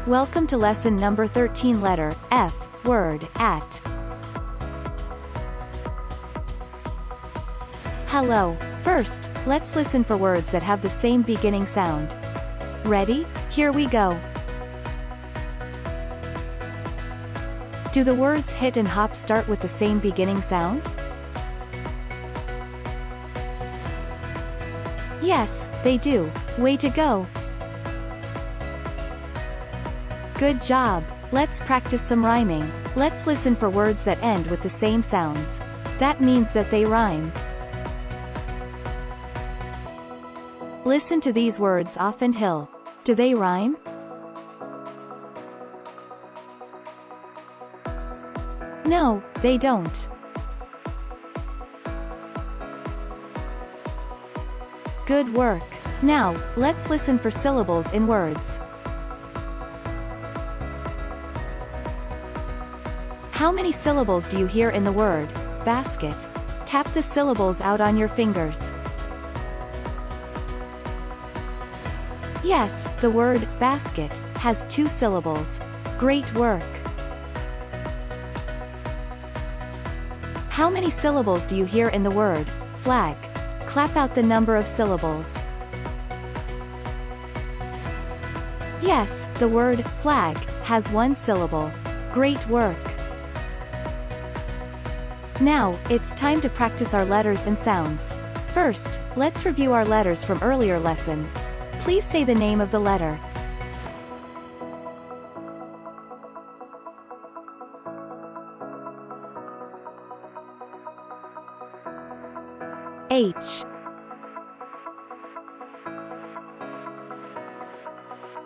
Welcome to lesson number 13, letter F, word at. Hello. First, let's listen for words that have the same beginning sound. Ready? Here we go. Do the words hit and hop start with the same beginning sound? Yes, they do. Way to go. Good job. Let's practice some rhyming. Let's listen for words that end with the same sounds. That means that they rhyme. Listen to these words off and hill. Do they rhyme? No, they don't. Good work. Now, let's listen for syllables in words. How many syllables do you hear in the word basket? Tap the syllables out on your fingers. Yes, the word basket has 2 syllables. Great work. How many syllables do you hear in the word flag? Clap out the number of syllables. Yes, the word flag has 1 syllable. Great work. Now, it's time to practice our letters and sounds. First, let's review our letters from earlier lessons. Please say the name of the letter. H.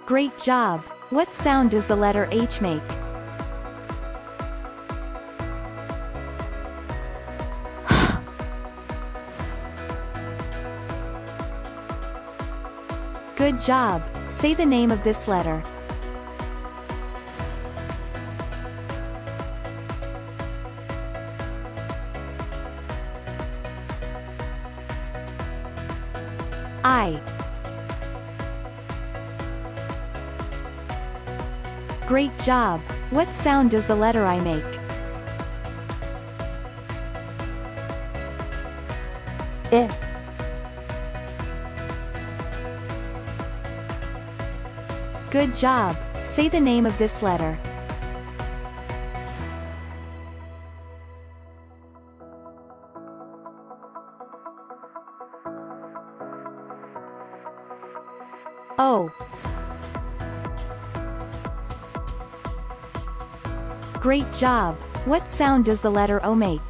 Great job. What sound does the letter H make? Good job. Say the name of this letter. I. Great job. What sound does the letter I make? I. Good job. Say the name of this letter. O. Great job. What sound does the letter O make?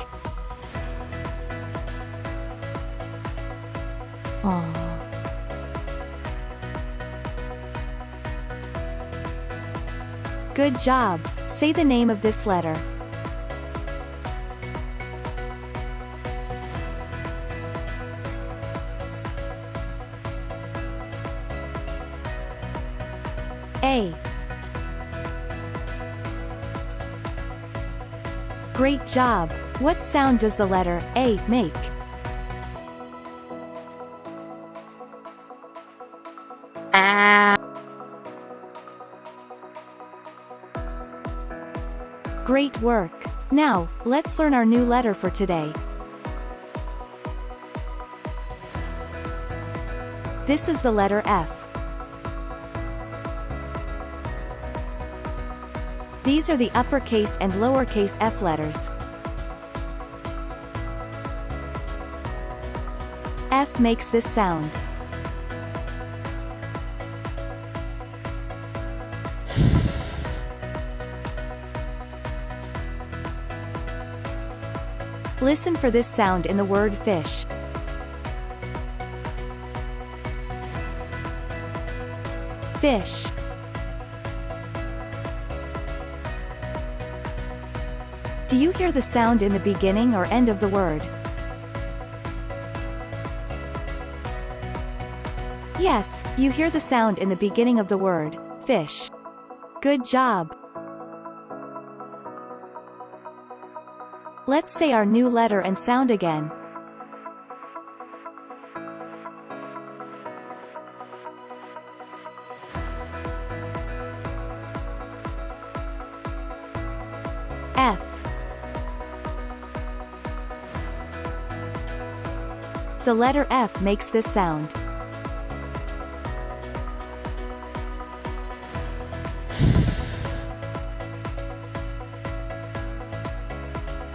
Good job. Say the name of this letter. A. Great job. What sound does the letter A make? Great work. Now, let's learn our new letter for today. This is the letter F. These are the uppercase and lowercase f letters. F makes this sound. Listen for this sound in the word fish. Fish. Do you hear the sound in the beginning or end of the word? Yes, you hear the sound in the beginning of the word fish. Good job. Let's say our new letter and sound again. The letter F makes this sound.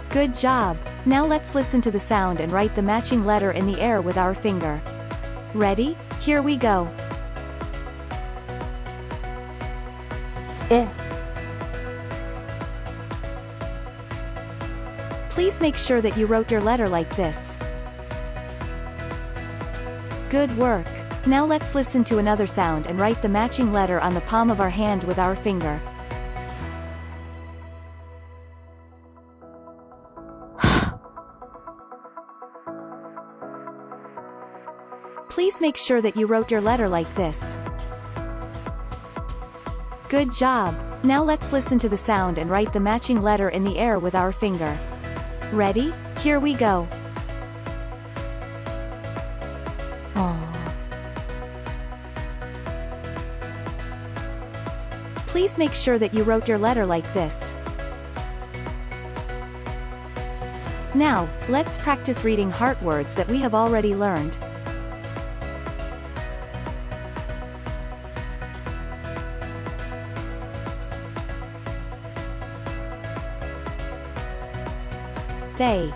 Good job! Now let's listen to the sound and write the matching letter in the air with our finger. Ready? Here we go. I. Please make sure that you wrote your letter like this. Good work! Now let's listen to another sound and write the matching letter on the palm of our hand with our finger. Please make sure that you wrote your letter like this. Good job! Now let's listen to the sound and write the matching letter in the air with our finger. Ready? Here we go. Please make sure that you wrote your letter like this. Now, let's practice reading heart words that we have already learned. They.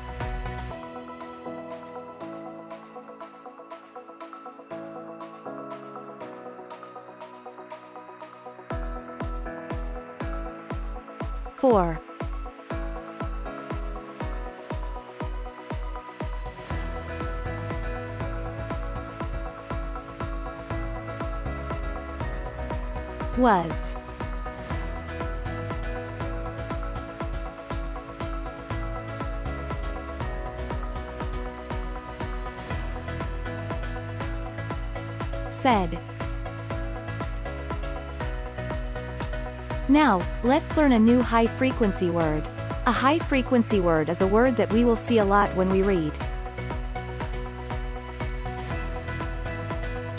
For. Was. Said. Now, let's learn a new high-frequency word. A high-frequency word is a word that we will see a lot when we read.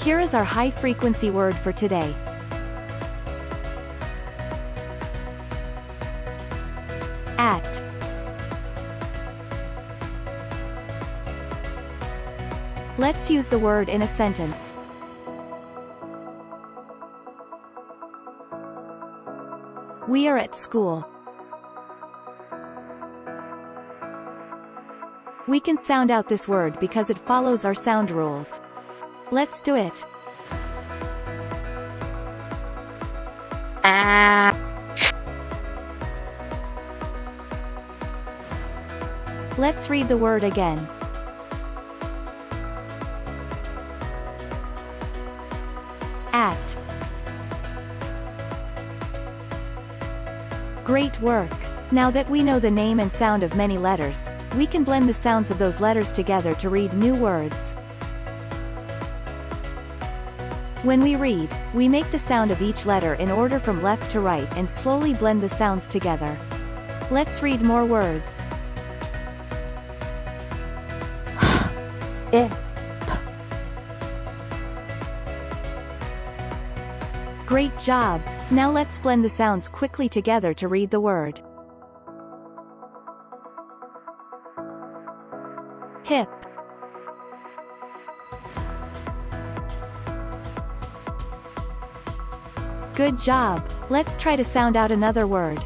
Here is our high-frequency word for today. At. Let's use the word in a sentence. We are at school. We can sound out this word because it follows our sound rules. Let's do it. Let's read the word again. At. Great work! Now that we know the name and sound of many letters, we can blend the sounds of those letters together to read new words. When we read, we make the sound of each letter in order from left to right and slowly blend the sounds together. Let's read more words. I. Great job! Now let's blend the sounds quickly together to read the word. Hip. Good job! Let's try to sound out another word.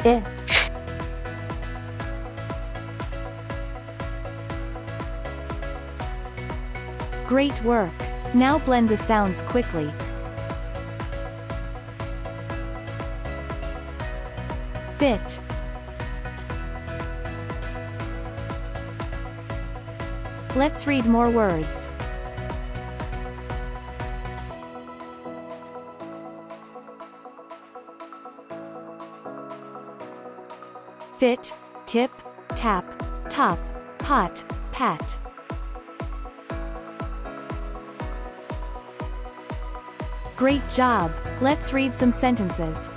I. Great work! Now blend the sounds quickly. Fit. Let's read more words. Fit, tip, tap, top, pot, pat. Great job! Let's read some sentences.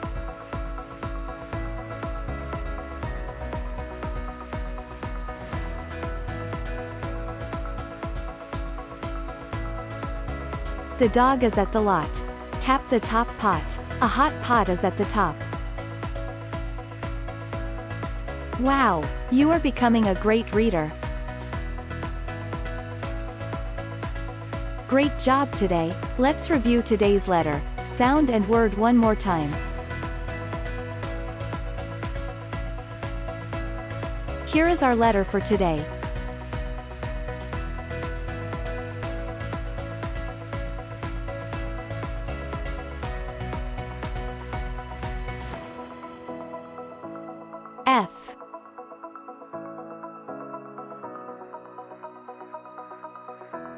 The dog is at the lot. Tap the top pot. A hot pot is at the top. Wow, you are becoming a great reader. Great job today. Let's review today's letter, sound and word one more time. Here is our letter for today. F.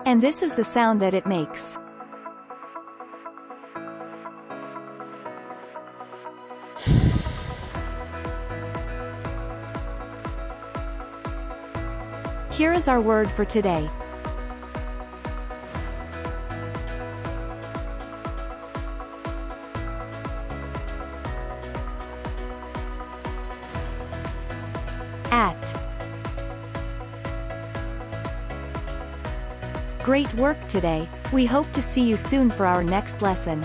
And this is the sound that it makes. Here is our word for today. At. Great work today. We hope to see you soon for our next lesson.